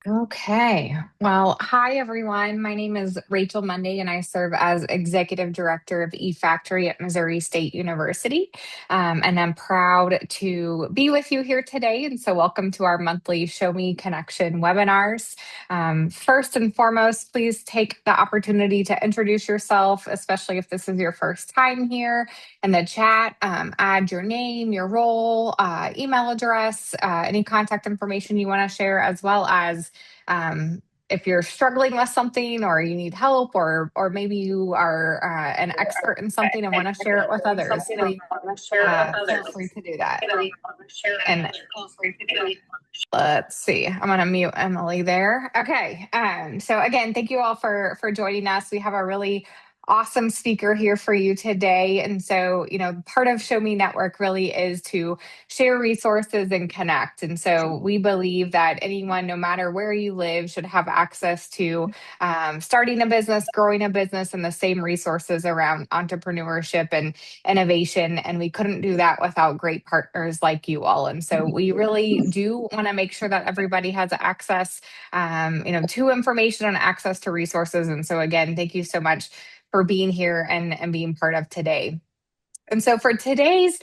Okay. Well, hi everyone. My name is Rachel Monday, and I serve as Executive Director of eFactory at Missouri State University. And I'm proud to be with you here today. And so, welcome to our monthly Show Me Connection webinars. First and foremost, please take the opportunity to introduce yourself, especially if this is your first time here in the chat. Add your name, your role, email address, any contact information you want to share, as well as um, if you're struggling with something or you need help, or maybe you are an expert in something and want to share it with others, please feel free to do that. And let's see, I'm going to mute Emily there. Okay. So again, thank you all for joining us. We have a really awesome speaker here for you today. And so, part of Show Me Network really is to share resources and connect. And so we believe that anyone, no matter where you live, should have access to starting a business, growing a business, and the same resources around entrepreneurship and innovation. And we couldn't do that without great partners like you all. And so we really do want to make sure that everybody has access, to information and access to resources. And so again, thank you so much for being here and being part of today. And so for today's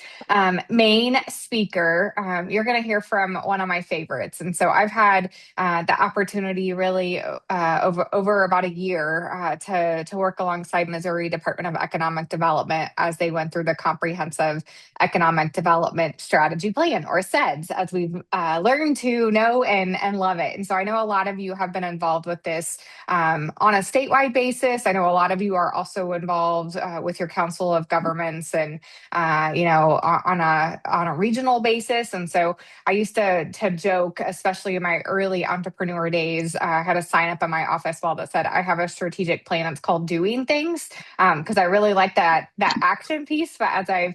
main speaker, you're going to hear from one of my favorites. And so I've had the opportunity really over about a year to work alongside Missouri Department of Economic Development as they went through the Comprehensive Economic Development Strategy Plan, or CEDS, as we've learned to know and love it. And so I know a lot of you have been involved with this on a statewide basis. I know a lot of you are also involved with your Council of Governments and on a regional basis. And so I used to joke, especially in my early entrepreneur days, I had a sign up in my office wall that said, "I have a strategic plan. It's called doing things," because I really like that action piece. But as I've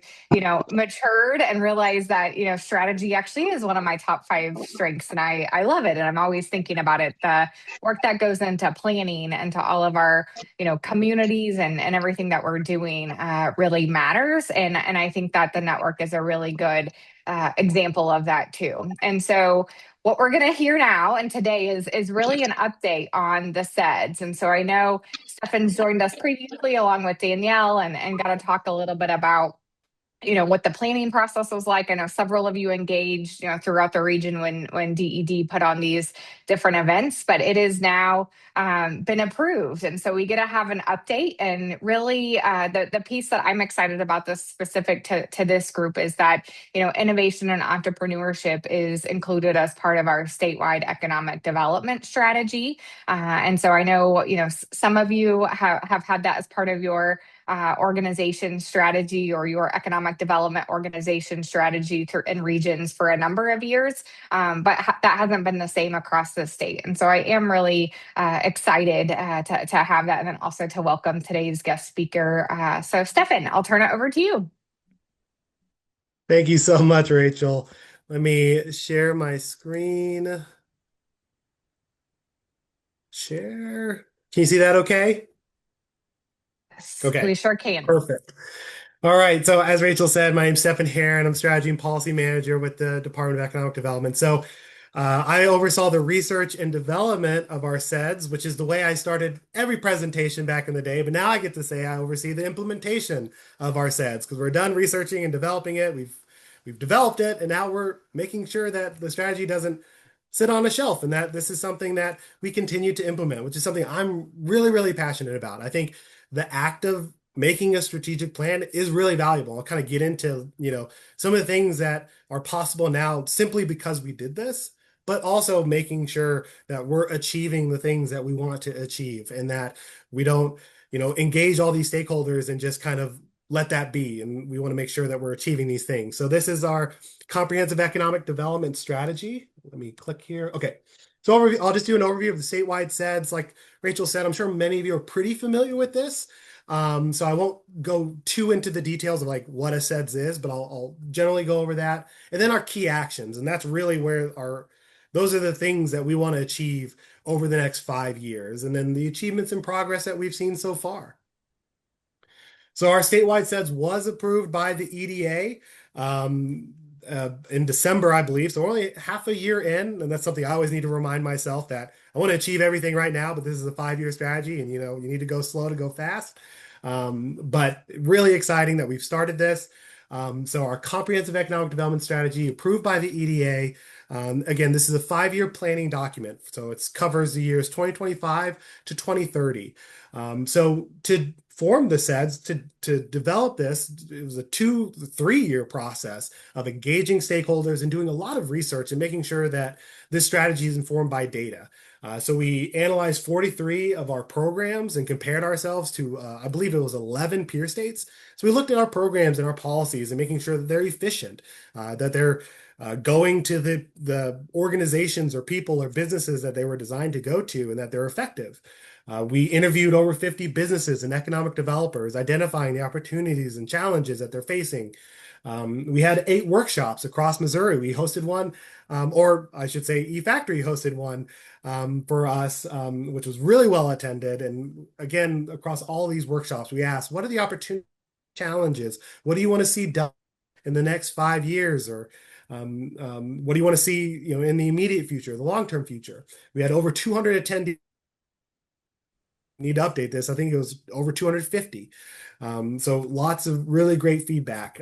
matured and realized that strategy actually is one of my top five strengths, and I love it, and I'm always thinking about it. The work that goes into planning and to all of our communities and everything that we're doing really matters, and I think that the network is a really good example of that too. And so what we're going to hear now and today is really an update on the CEDS. And so I know Stefan's joined us previously along with Danielle and got to talk a little bit about what the planning process was like. I know several of you engaged, throughout the region when DED put on these different events, but it is now been approved. And so we get to have an update. And really, the piece that I'm excited about, this specific to this group, is that, innovation and entrepreneurship is included as part of our statewide economic development strategy. And so I know, some of you have had that as part of your organization strategy or your economic development organization strategy in regions for a number of years, but that hasn't been the same across the state. And so I am really excited to have that, and then also to welcome today's guest speaker. So Stefan, I'll turn it over to you. Thank you so much, Rachel. Let me share my screen. Share. Can you see that okay? Yes, Okay, we sure can. perfect. All right. So as Rachel said, my name's Stefan Herron. I'm Strategy and Policy Manager with the Department of Economic Development. So I oversaw the research and development of our CEDS, which is the way I started every presentation back in the day. But now I get to say I oversee the implementation of our CEDS because we're done researching and developing it. We've developed it, and now we're making sure that the strategy doesn't sit on a shelf and that this is something that we continue to implement, which is something I'm really, really passionate about. I think the act of making a strategic plan is really valuable. I'll kind of get into, some of the things that are possible now simply because we did this, but also making sure that we're achieving the things that we want to achieve and that we don't, engage all these stakeholders and just kind of let that be. And we want to make sure that we're achieving these things. So this is our comprehensive economic development strategy. Let me click here. Okay. So I'll just do an overview of the statewide CEDS. Like Rachel said, I'm sure many of you are pretty familiar with this. So I won't go too into the details of like what a CEDS is, but I'll generally go over that. And then our key actions. And that's really where those are the things that we want to achieve over the next 5 years. And then the achievements and progress that we've seen so far. So our statewide CEDS was approved by the EDA. in December, I believe. So we're only half a year in, and that's something I always need to remind myself that I want to achieve everything right now, but this is a 5 year strategy, and you need to go slow to go fast. But really exciting that we've started this. So our comprehensive economic development strategy approved by the EDA. Again, this is a 5 year planning document, so it covers the years 2025 to 2030. So to form the CEDS, to develop this, it was a 2 3 year process of engaging stakeholders and doing a lot of research and making sure that this strategy is informed by data. So we analyzed 43 of our programs and compared ourselves to, I believe it was 11 peer states. So we looked at our programs and our policies and making sure that they're efficient, that they're going to the organizations or people or businesses that they were designed to go to, and that they're effective. We interviewed over 50 businesses and economic developers, identifying the opportunities and challenges that they're facing. We had 8 workshops across Missouri. We hosted one, or I should say, eFactory hosted one for us, which was really well attended. And again, across all these workshops, we asked, what are the opportunity challenges? What do you want to see done in the next 5 years? Or what do you want to see, in the immediate future, the long-term future? We had over 200 attendees. Need to update this. I think it was over 250. So lots of really great feedback.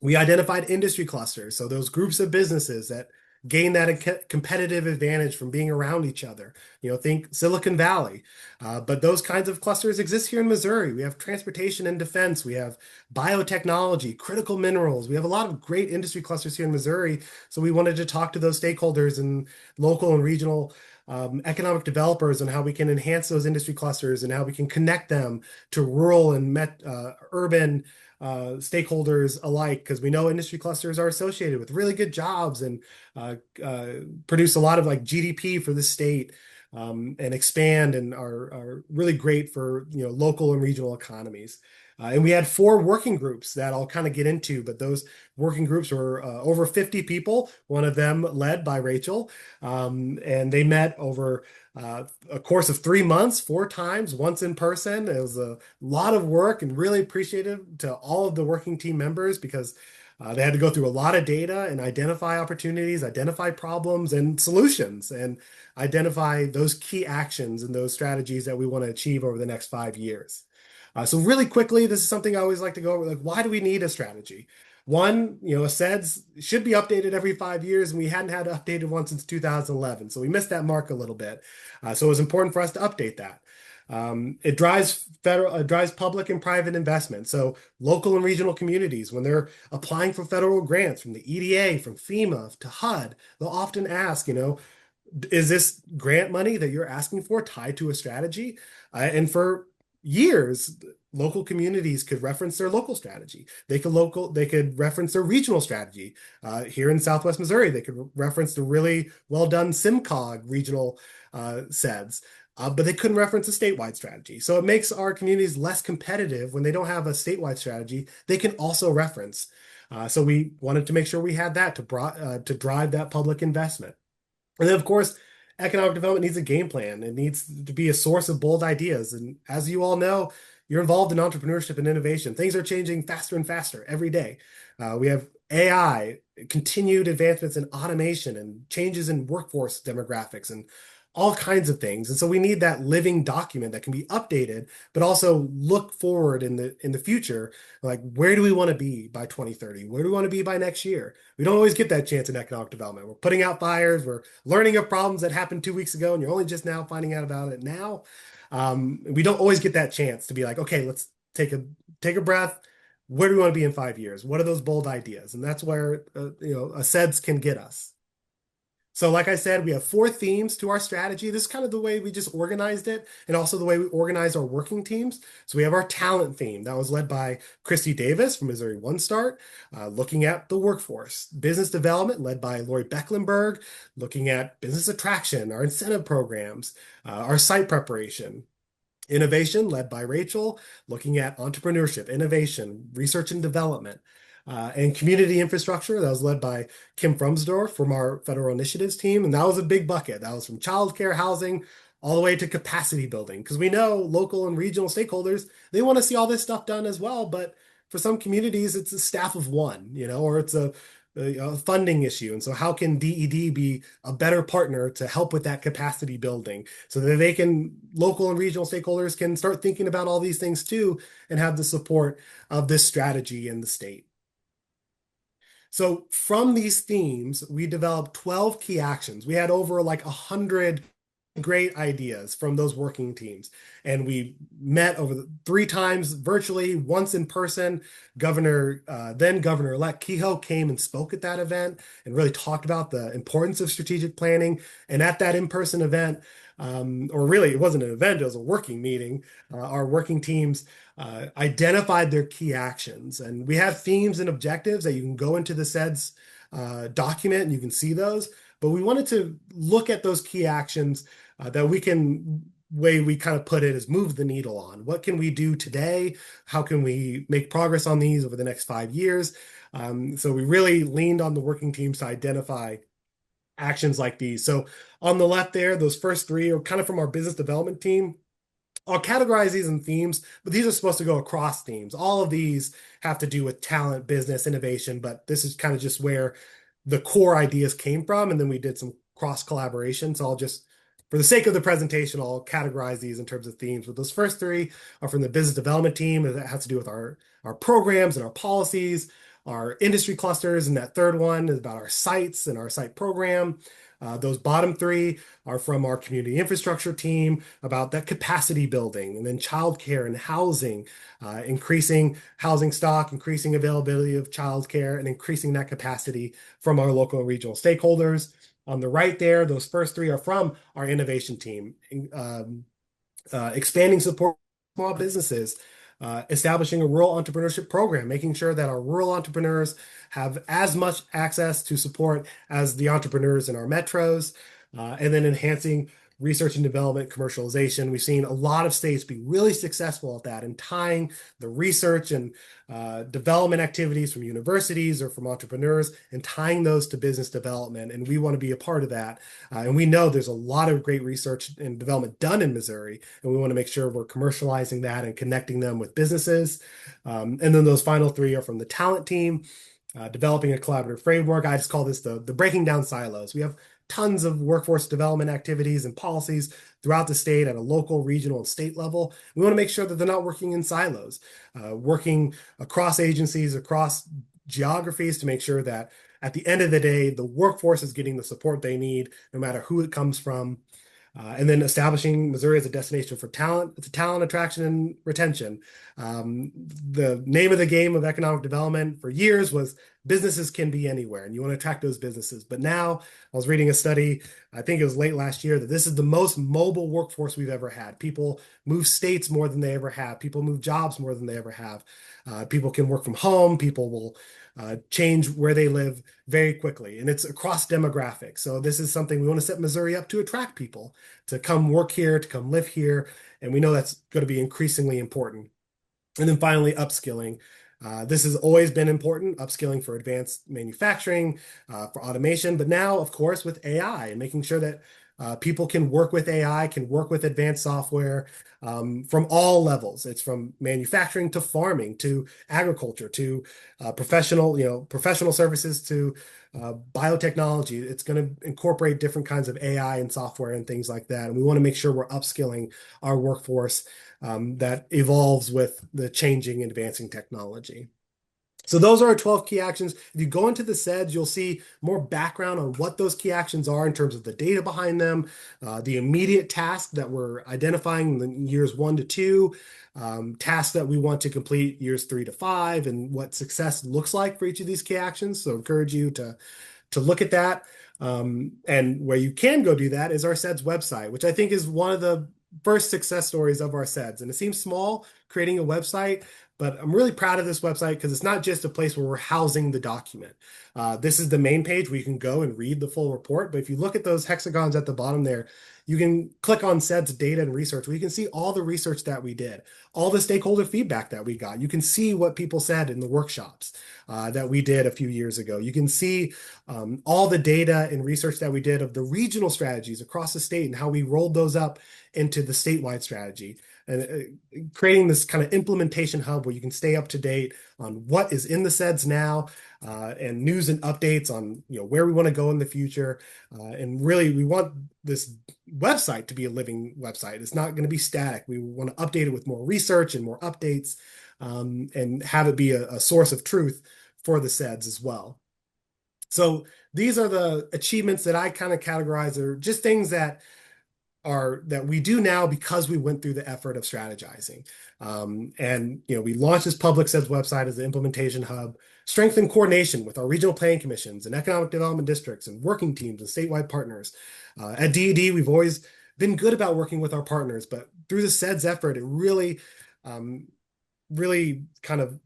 We identified industry clusters, so those groups of businesses that gain that competitive advantage from being around each other. Think Silicon Valley. But those kinds of clusters exist here in Missouri. We have transportation and defense. We have biotechnology, critical minerals. We have a lot of great industry clusters here in Missouri. So we wanted to talk to those stakeholders and local and regional economic developers on how we can enhance those industry clusters and how we can connect them to rural and urban stakeholders alike, because we know industry clusters are associated with really good jobs and produce a lot of like GDP for the state, and expand and are really great for local and regional economies. And we had 4 working groups that I'll kind of get into, but those working groups were over 50 people, one of them led by Rachel. And they met over a course of 3 months, 4 times, once in person. It was a lot of work and really appreciative to all of the working team members because they had to go through a lot of data and identify opportunities, identify problems and solutions, and identify those key actions and those strategies that we want to achieve over the next 5 years. So really quickly, this is something I always like to go over. Like, why do we need a strategy? One, a CEDS should be updated every 5 years, and we hadn't had it updated one since 2011. So we missed that mark a little bit. So it was important for us to update that. It drives public and private investment. So local and regional communities, when they're applying for federal grants from the EDA, from FEMA to HUD, they'll often ask, is this grant money that you're asking for tied to a strategy? And for years, local communities could reference their local strategy. They could reference their regional strategy. Here in Southwest Missouri, they could reference the really well done SimCog regional CEDS. But they couldn't reference a statewide strategy. So it makes our communities less competitive when they don't have a statewide strategy. They can also reference. So we wanted to make sure we had that to drive that public investment. And then, of course, economic development needs a game plan. It needs to be a source of bold ideas. And as you all know, you're involved in entrepreneurship and innovation. Things are changing faster and faster every day. We have AI, continued advancements in automation, and changes in workforce demographics, and all kinds of things. And so we need that living document that can be updated, but also look forward in the future. Like, where do we want to be by 2030? Where do we want to be by next year? We don't always get that chance in economic development. We're putting out fires. We're learning of problems that happened 2 weeks ago, and you're only just now finding out about it now. We don't always get that chance to be like, okay, let's take a breath. Where do we want to be in 5 years? What are those bold ideas? And that's where a CEDS can get us. So like I said, we have 4 themes to our strategy. This is kind of the way we just organized it, and also the way we organize our working teams. So we have our talent theme that was led by Christy Davis from Missouri One Start, looking at the workforce. Business development led by Lori Becklenberg, looking at business attraction, our incentive programs, our site preparation. Innovation led by Rachel, looking at entrepreneurship, innovation, research and development. And community infrastructure, that was led by Kim Frumsdorf from our federal initiatives team. And that was a big bucket. That was from childcare, housing, all the way to capacity building. Because we know local and regional stakeholders, they want to see all this stuff done as well. But for some communities, it's a staff of one, or it's a a funding issue. And so how can DED be a better partner to help with that capacity building so that local and regional stakeholders can start thinking about all these things too and have the support of this strategy in the state. So from these themes, we developed 12 key actions. We had over like 100 great ideas from those working teams. And we met over 3 times virtually, once in person. Then Governor-elect Kehoe came and spoke at that event and really talked about the importance of strategic planning. And at that in-person event, or really it wasn't an event, it was a working meeting, our working teams identified their key actions. And we have themes and objectives that you can go into the CEDS document and you can see those. But we wanted to look at those key actions that way we kind of put it is move the needle on. What can we do today? How can we make progress on these over the next 5 years? So we really leaned on the working teams to identify actions like these. So on the left there, those first 3 are kind of from our business development team. I'll categorize these in themes, but these are supposed to go across themes. All of these have to do with talent, business, innovation, but this is kind of just where the core ideas came from. And then we did some cross collaboration. So for the sake of the presentation, I'll categorize these in terms of themes. But those first 3 are from the business development team. That has to do with our programs and our policies, our industry clusters. And that third one is about our sites and our site program. Those bottom 3 are from our community infrastructure team about that capacity building, and then childcare and housing, increasing housing stock, increasing availability of childcare, and increasing that capacity from our local and regional stakeholders. On the right there, those first 3 are from our innovation team, expanding support for small businesses, establishing a rural entrepreneurship program, making sure that our rural entrepreneurs have as much access to support as the entrepreneurs in our metros, and then enhancing research and development commercialization. We've seen a lot of states be really successful at that and tying the research and development activities from universities or from entrepreneurs and tying those to business development. And we want to be a part of that. And we know there's a lot of great research and development done in Missouri, and we want to make sure we're commercializing that and connecting them with businesses. And then those final 3 are from the talent team, developing a collaborative framework. I just call this the breaking down silos. We have tons of workforce development activities and policies throughout the state at a local, regional, and state level. We want to make sure that they're not working in silos, working across agencies, across geographies to make sure that at the end of the day, the workforce is getting the support they need, no matter who it comes from. And then establishing Missouri as a destination for talent. It's a talent attraction and retention. The name of the game of economic development for years was businesses can be anywhere, and you want to attract those businesses. But now I was reading a study, I think it was late last year, that this is the most mobile workforce we've ever had. People move states more than they ever have. People move jobs more than they ever have. People can work from home. People will change where they live very quickly, and it's across demographics. So this is something we want to set Missouri up to attract people to come work here, to come live here, and we know that's going to be increasingly important. And then finally, upskilling. This has always been important, upskilling for advanced manufacturing, for automation, but now, of course, with AI and making sure that people can work with AI, can work with advanced software from all levels. It's from manufacturing to farming to agriculture to professional services to biotechnology. It's going to incorporate different kinds of AI and software and things like that. And we want to make sure we're upskilling our workforce that evolves with the changing and advancing technology. So those are our 12 key actions. If you go into the CEDS, you'll see more background on what those key actions are in terms of the data behind them, the immediate task that we're identifying in years 1 to 2, tasks that we want to complete years 3 to 5, and what success looks like for each of these key actions. So I encourage you to look at that. And where you can go do that is our CEDS website, which I think is one of the first success stories of our CEDS. And it seems small, creating a website, but I'm really proud of this website because it's not just a place where we're housing the document. This is the main page where you can go and read the full report. But if you look at those hexagons at the bottom there, you can click on CEDS data and research, where you can see all the research that we did, all the stakeholder feedback that we got. You can see what people said in the workshops that we did a few years ago. You can see all the data and research that we did of the regional strategies across the state and how we rolled those up into the statewide strategy. and creating this kind of implementation hub where you can stay up to date on what is in the CEDS now, and news and updates on where we want to go in the future. And really, we want this website to be a living website. It's not going to be static. We want to update it with more research and more updates, and have it be a source of truth for the CEDS as well. So these are the achievements that I kind of categorize are just things that we do now because we went through the effort of strategizing. And we launched this public CEDS website as an implementation hub, strengthened coordination with our regional planning commissions and economic development districts and working teams and statewide partners. At DED, we've always been good about working with our partners, but through the CEDS effort, it really kind of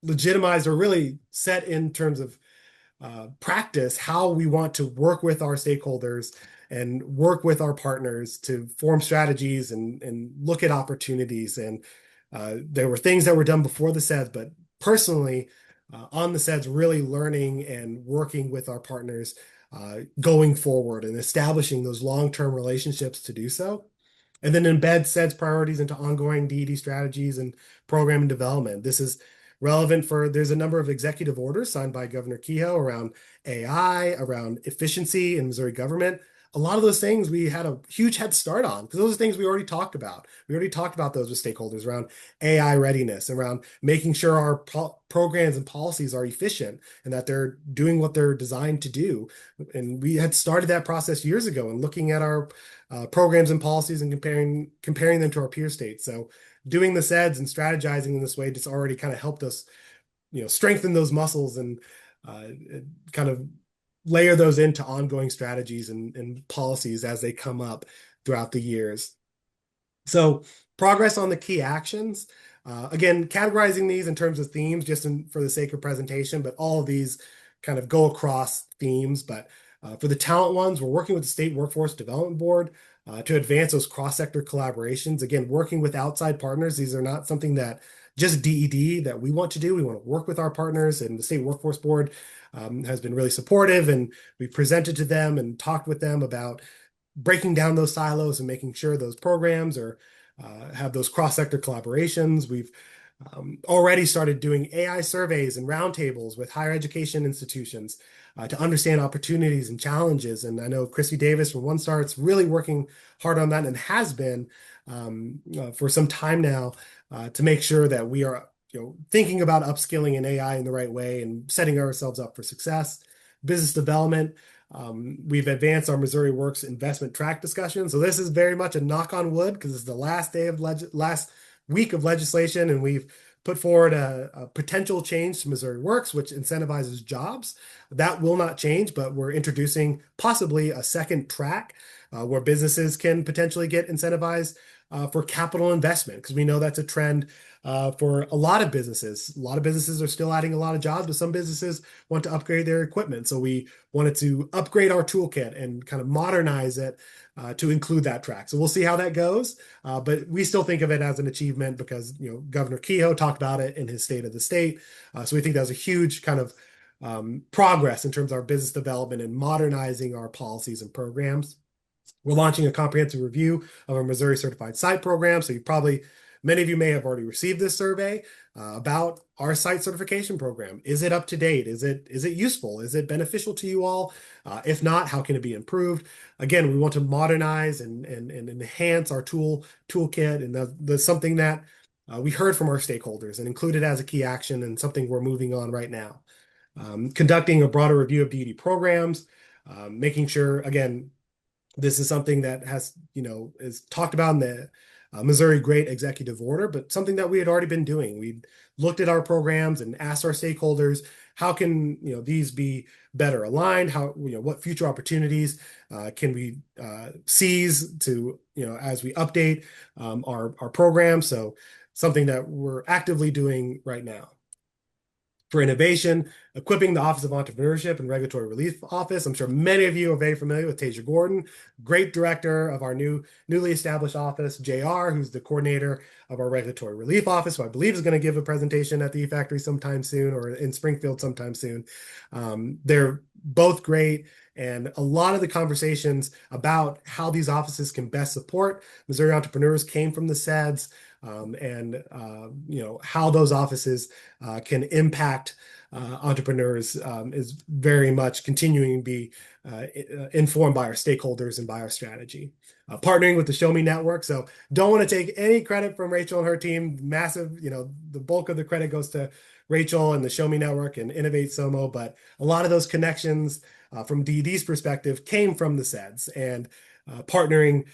legitimized or really set in terms of practice how we want to work with our stakeholders and work with our partners to form strategies and look at opportunities. And there were things that were done before the CEDS, but personally, on the CEDS, really learning and working with our partners going forward and establishing those long-term relationships to do so. And then embed CEDS priorities into ongoing DED strategies and program development. This is relevant there's a number of executive orders signed by Governor Kehoe around AI, around efficiency in Missouri government. A lot of those things we had a huge head start on because those are things we already talked about. We already talked about those with stakeholders around AI readiness, around making sure our programs and policies are efficient and that they're doing what they're designed to do. And we had started that process years ago and looking at our programs and policies and comparing them to our peer states. So doing the CEDS and strategizing in this way just already kind of helped us, strengthen those muscles and kind of layer those into ongoing strategies and policies as they come up throughout the years. So progress on the key actions. Again, categorizing these in terms of themes just for the sake of presentation, but all of these kind of go across themes. But for the talent ones, we're working with the State Workforce Development Board to advance those cross-sector collaborations. Again, working with outside partners. These are not something that just DED that we want to do. We want to work with our partners, and the State Workforce Board has been really supportive, and we presented to them and talked with them about breaking down those silos and making sure those programs have those cross-sector collaborations. We've already started doing AI surveys and roundtables with higher education institutions to understand opportunities and challenges. And I know Chrissy Davis from One Start's really working hard on that and has been for some time now to make sure that we are thinking about upskilling in AI in the right way and setting ourselves up for success. Business development. We've advanced our Missouri Works investment track discussion. So this is very much a knock on wood because it's the last day of last week of legislation, and we've put forward a potential change to Missouri Works, which incentivizes jobs. That will not change, but we're introducing possibly a second track where businesses can potentially get incentivized for capital investment, because we know that's a trend for a lot of businesses. A lot of businesses are still adding a lot of jobs, but some businesses want to upgrade their equipment. So we wanted to upgrade our toolkit and kind of modernize it to include that track. So we'll see how that goes. But we still think of it as an achievement because, Governor Kehoe talked about it in his State of the State. So we think that was a huge kind of progress in terms of our business development and modernizing our policies and programs. We're launching a comprehensive review of our Missouri Certified Site program. So many of you may have already received this survey about our site certification program. Is it up to date? Is it useful? Is it beneficial to you all? If not, how can it be improved? Again, we want to modernize and enhance our toolkit, and that's something that we heard from our stakeholders and included as a key action and something we're moving on right now. Conducting a broader review of DED programs, making sure, again, this is something that is talked about in the Missouri Great Executive Order, but something that we had already been doing. We looked at our programs and asked our stakeholders, how can these be better aligned? What future opportunities can we seize to as we update our program? So something that we're actively doing right now. For innovation, equipping the Office of Entrepreneurship and Regulatory Relief Office. I'm sure many of you are very familiar with Tasia Gordon, great director of our newly established office. JR, who's the coordinator of our Regulatory Relief Office, who I believe is going to give a presentation at the E-Factory sometime soon or in Springfield sometime soon. They're both great And a lot of the conversations about how these offices can best support Missouri entrepreneurs came from the CEDS, and how those offices can impact entrepreneurs is very much continuing to be informed by our stakeholders and by our strategy. Partnering with the Show Me Network. So don't want to take any credit from Rachel and her team. Massive, the bulk of the credit goes to Rachel and the Show Me Network and Innovate Somo, but a lot of those connections from DD's perspective came from the CEDS and partnering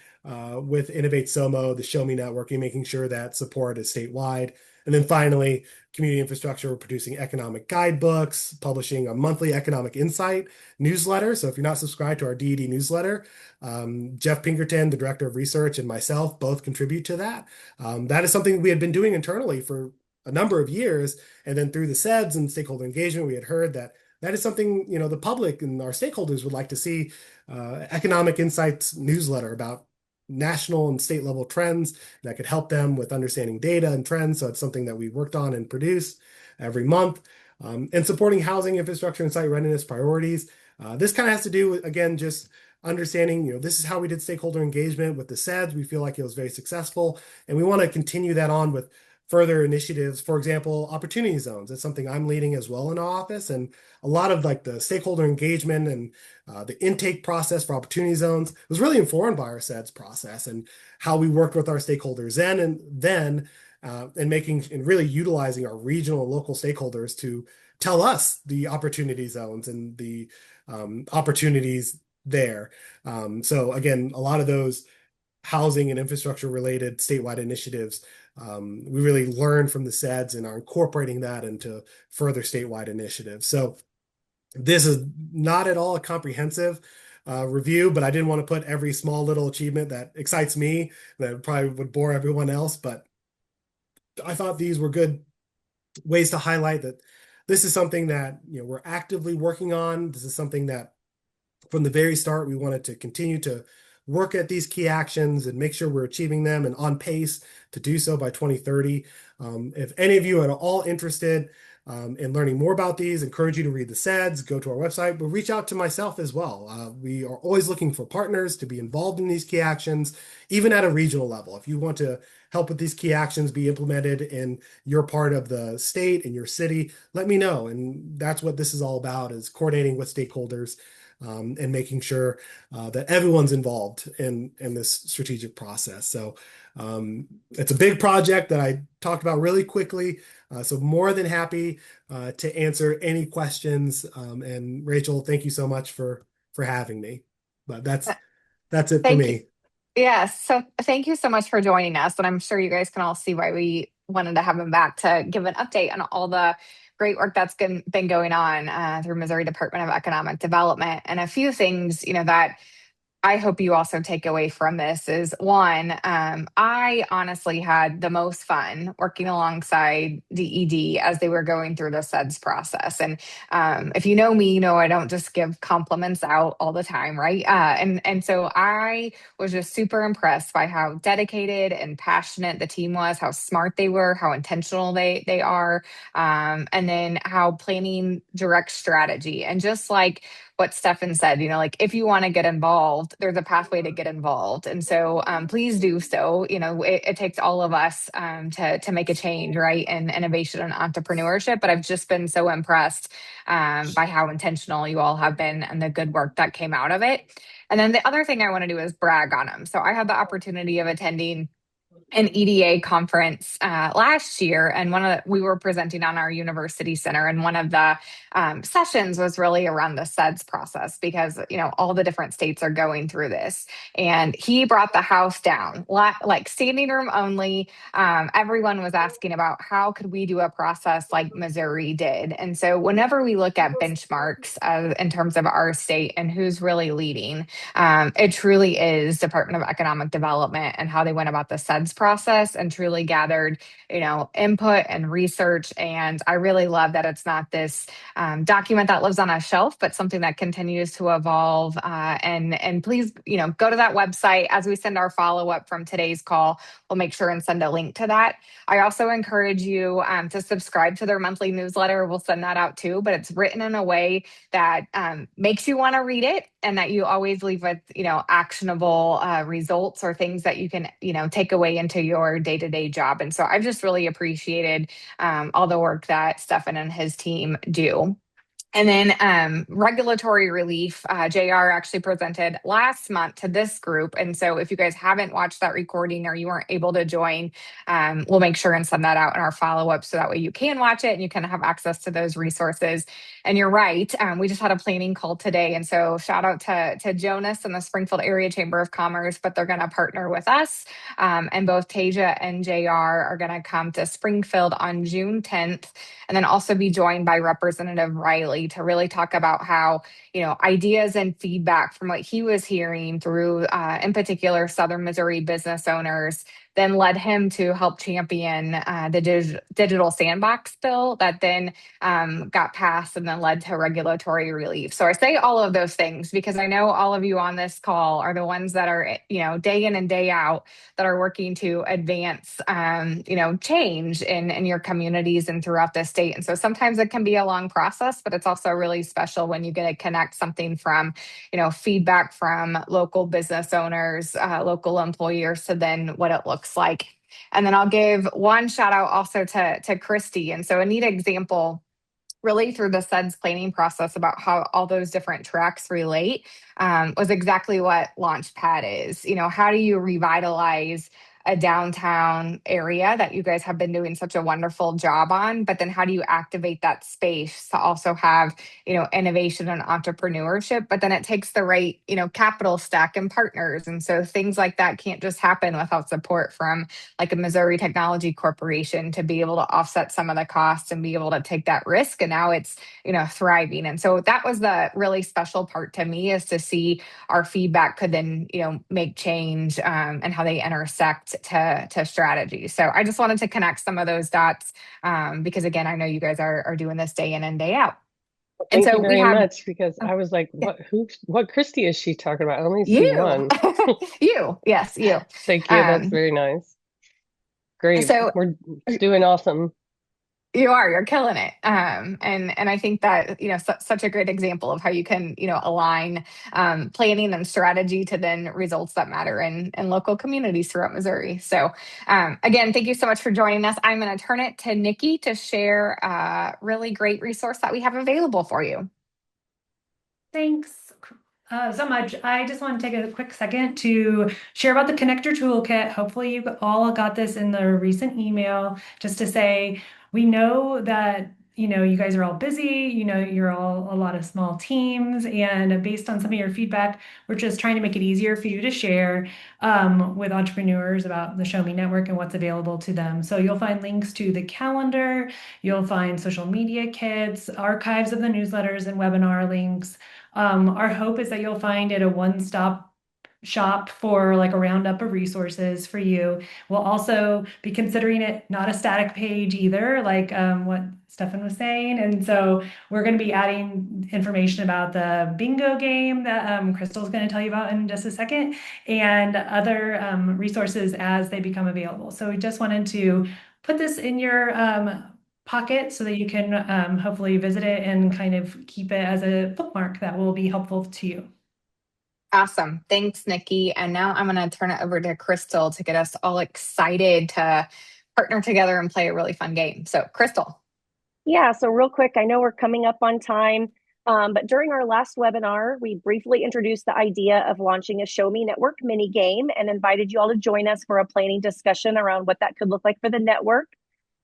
with Innovate Somo, the Show Me Network, and making sure that support is statewide. And then finally, community infrastructure, we're producing economic guidebooks, publishing a monthly economic insight newsletter. So if you're not subscribed to our DED newsletter, Jeff Pinkerton, the director of research, and myself both contribute to that. That is something we had been doing internally for a number of years. And then through the CEDS and stakeholder engagement, we had heard that that is something, the public and our stakeholders would like to see economic insights newsletter about national and state level trends that could help them with understanding data and trends. So it's something that we worked on and produce every month. And supporting housing infrastructure and site readiness priorities. This kind of has to do with, again, just understanding, this is how we did stakeholder engagement with the CEDS. We feel like it was very successful, and we want to continue that on with further initiatives. For example, opportunity zones. That's something I'm leading as well in our office, and a lot of like the stakeholder engagement and the intake process for opportunity zones was really informed by our CEDS process and how we worked with our stakeholders and making and really utilizing our regional and local stakeholders to tell us the opportunity zones and the opportunities there. So again, a lot of those housing and infrastructure related statewide initiatives, we really learned from the CEDS and are incorporating that into further statewide initiatives. So this is not at all a comprehensive review, but I didn't want to put every small little achievement that excites me that probably would bore everyone else. But I thought these were good ways to highlight that this is something that we're actively working on. This is something that from the very start we wanted to continue to work at these key actions and make sure we're achieving them and on pace to do so by 2030. If any of you are at all interested in learning more about these, encourage you to read the CEDS, go to our website, but reach out to myself as well. We are always looking for partners to be involved in these key actions, even at a regional level. If you want to help with these key actions be implemented in your part of the state, in your city, let me know. And that's what this is all about, is coordinating with stakeholders and making sure that everyone's involved in this strategic process. So it's a big project that I talked about really quickly. So more than happy to answer any questions. And Rachel, thank you so much for having me. But that's it for Thank you. me. Yes. So thank you so much for joining us. And I'm sure you guys can all see why we wanted to have him back to give an update on all the great work that's been going on through Missouri Department of Economic Development. And a few things, that I hope you also take away from this is one, I honestly had the most fun working alongside DED as they were going through the CEDS process. And if you know me, you know I don't just give compliments out all the time, right? And so I was just super impressed by how dedicated and passionate the team was, how smart they were, how intentional they are, and then how planning direct strategy. And just like what Stefan said, like if you want to get involved, there's a pathway to get involved. And so please do so. It takes all of us to make a change, right? In innovation and entrepreneurship. But I've just been so impressed by how intentional you all have been and the good work that came out of it. And then the other thing I want to do is brag on them. So I had the opportunity of attending an EDA conference last year, and we were presenting on our university center, and one of the sessions was really around the CEDS process because all the different states are going through this, and he brought the house down like standing room only. Everyone was asking about how could we do a process like Missouri did, and so whenever we look at benchmarks in terms of our state and who's really leading, it truly is Department of Economic Development and how they went about the CEDS CEDS process and truly gathered, input and research. And I really love that it's not this document that lives on a shelf, but something that continues to evolve. And please, go to that website as we send our follow up from today's call. We'll make sure and send a link to that. I also encourage you to subscribe to their monthly newsletter. We'll send that out too, but it's written in a way that makes you want to read it, and that you always leave with, actionable results or things that you can, take away into your day-to-day job. And so I've just really appreciated all the work that Stefan and his team do. And then regulatory relief, JR actually presented last month to this group. And so if you guys haven't watched that recording or you weren't able to join, we'll make sure and send that out in our follow-up so that way you can watch it and you can have access to those resources. And you're right, we just had a planning call today. And so shout out to Jonas and the Springfield Area Chamber of Commerce, but they're going to partner with us. And both Tasia and JR are going to come to Springfield on June 10th, and then also be joined by Representative Riley to really talk about how, ideas and feedback from what he was hearing through, in particular, Southern Missouri business owners, then led him to help champion the digital sandbox bill that then got passed and then led to regulatory relief. So I say all of those things because I know all of you on this call are the ones that are, day in and day out that are working to advance, change in your communities and throughout the state. And so sometimes it can be a long process, but it's also really special when you get to connect something from, feedback from local business owners, local employers to then what it looks like. And then I'll give one shout out also to Christy. And so a neat example really through the CEDS planning process about how all those different tracks relate was exactly what Launchpad is. How do you revitalize a downtown area that you guys have been doing such a wonderful job on, but then how do you activate that space to also have, innovation and entrepreneurship, but then it takes the right, capital stack and partners. And so things like that can't just happen without support from like a Missouri Technology Corporation to be able to offset some of the costs and be able to take that risk. And now it's, thriving. And so that was the really special part to me, is to see our feedback could then, make change and how they intersect to strategy. So I just wanted to connect some of those dots because again, I know you guys are doing this day in and day out. And Thank you so we very have much, because I was like, yeah, what Christy is she talking about? I only see you, one. yes, you. Thank you. That's Um, very nice. Great. so We're doing awesome. you're killing it. And I think that, such a great example of how you can, align planning and strategy to then results that matter in local communities throughout Missouri. So again, thank you so much for joining us. I'm going to turn it to Nikki to share a really great resource that we have available for you. Thanks so much. I just want to take a quick second to share about the connector toolkit. Hopefully you all got this in the recent email, just to say, we know that you guys are all busy, you're all a lot of small teams, and based on some of your feedback, we're just trying to make it easier for you to share with entrepreneurs about the Show Me Network and what's available to them. So you'll find links to the calendar, you'll find social media kits, archives of the newsletters and webinar links. Our hope is that you'll find it a one-stop shop for like a roundup of resources for you. We'll also be considering it not a static page either, like what Stefan was saying. And so we're going to be adding information about the bingo game that Crystal's going to tell you about in just a second, and other resources as they become available. So we just wanted to put this in your pocket so that you can hopefully visit it and kind of keep it as a bookmark that will be helpful to you. Awesome. Thanks, Nikki. And now I'm going to turn it over to Crystal to get us all excited to partner together and play a really fun game. So, Crystal. Yeah, so real quick, I know we're coming up on time, but during our last webinar, we briefly introduced the idea of launching a Show Me Network mini game and invited you all to join us for a planning discussion around what that could look like for the network.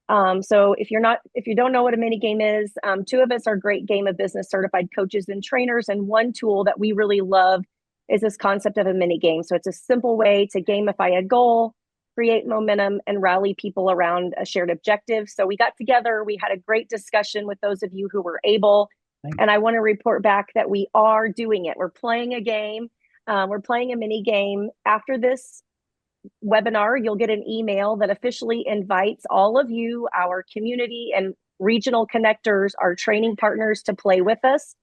So if you don't know what a mini game is, two of us are great game of business certified coaches and trainers, and one tool that we really love is this concept of a mini game. So it's a simple way to gamify a goal, create momentum, and rally people around a shared objective. So we got together, we had a great discussion with those of you who were able, and I want to report back that we are doing it. We're playing a game. We're playing a mini game. After this webinar, you'll get an email that officially invites all of you, our community and regional connectors, our training partners, to play with us.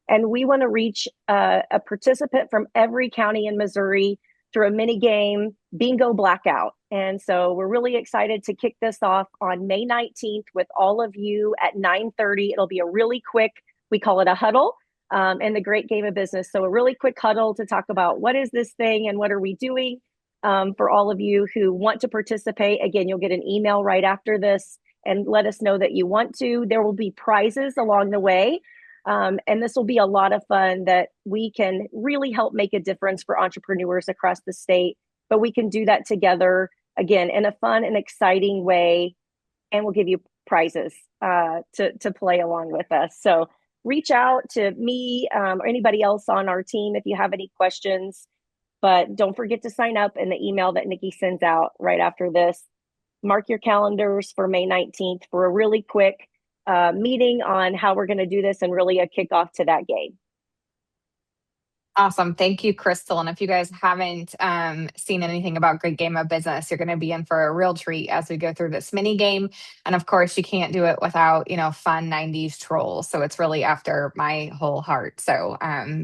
And we want to reach a participant from every county in Missouri through a mini game bingo blackout. And so we're really excited to kick this off on May 19th with all of you at 9:30. It'll be a really quick, we call it a huddle, in the great game of business. So a really quick huddle to talk about what is this thing and what are we doing. For all of you who want to participate, again, you'll get an email right after this and let us know that you want to. There will be prizes along the way. And this will be a lot of fun that we can really help make a difference for entrepreneurs across the state. But we can do that together, again, in a fun and exciting way. And we'll give you prizes to play along with us. So reach out to me or anybody else on our team if you have any questions. But don't forget to sign up in the email that Nikki sends out right after this. Mark your calendars for May 19th for a really quick meeting on how we're going to do this and really a kickoff to that game. Awesome. Thank you, Crystal. And if you guys haven't seen anything about Great Game of Business, you're going to be in for a real treat as we go through this mini game. And of course, you can't do it without, fun 90s trolls. So it's really after my whole heart. So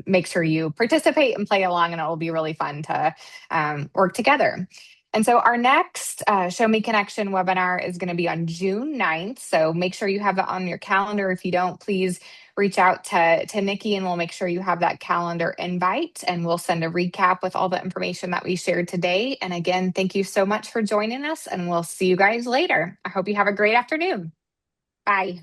make sure you participate and play along, and it will be really fun to work together. And so our next Show Me Connection webinar is going to be on June 9th. So make sure you have it on your calendar. If you don't, please reach out to Nikki and we'll make sure you have that calendar invite, and we'll send a recap with all the information that we shared today. And again, thank you so much for joining us, and we'll see you guys later. I hope you have a great afternoon. Bye.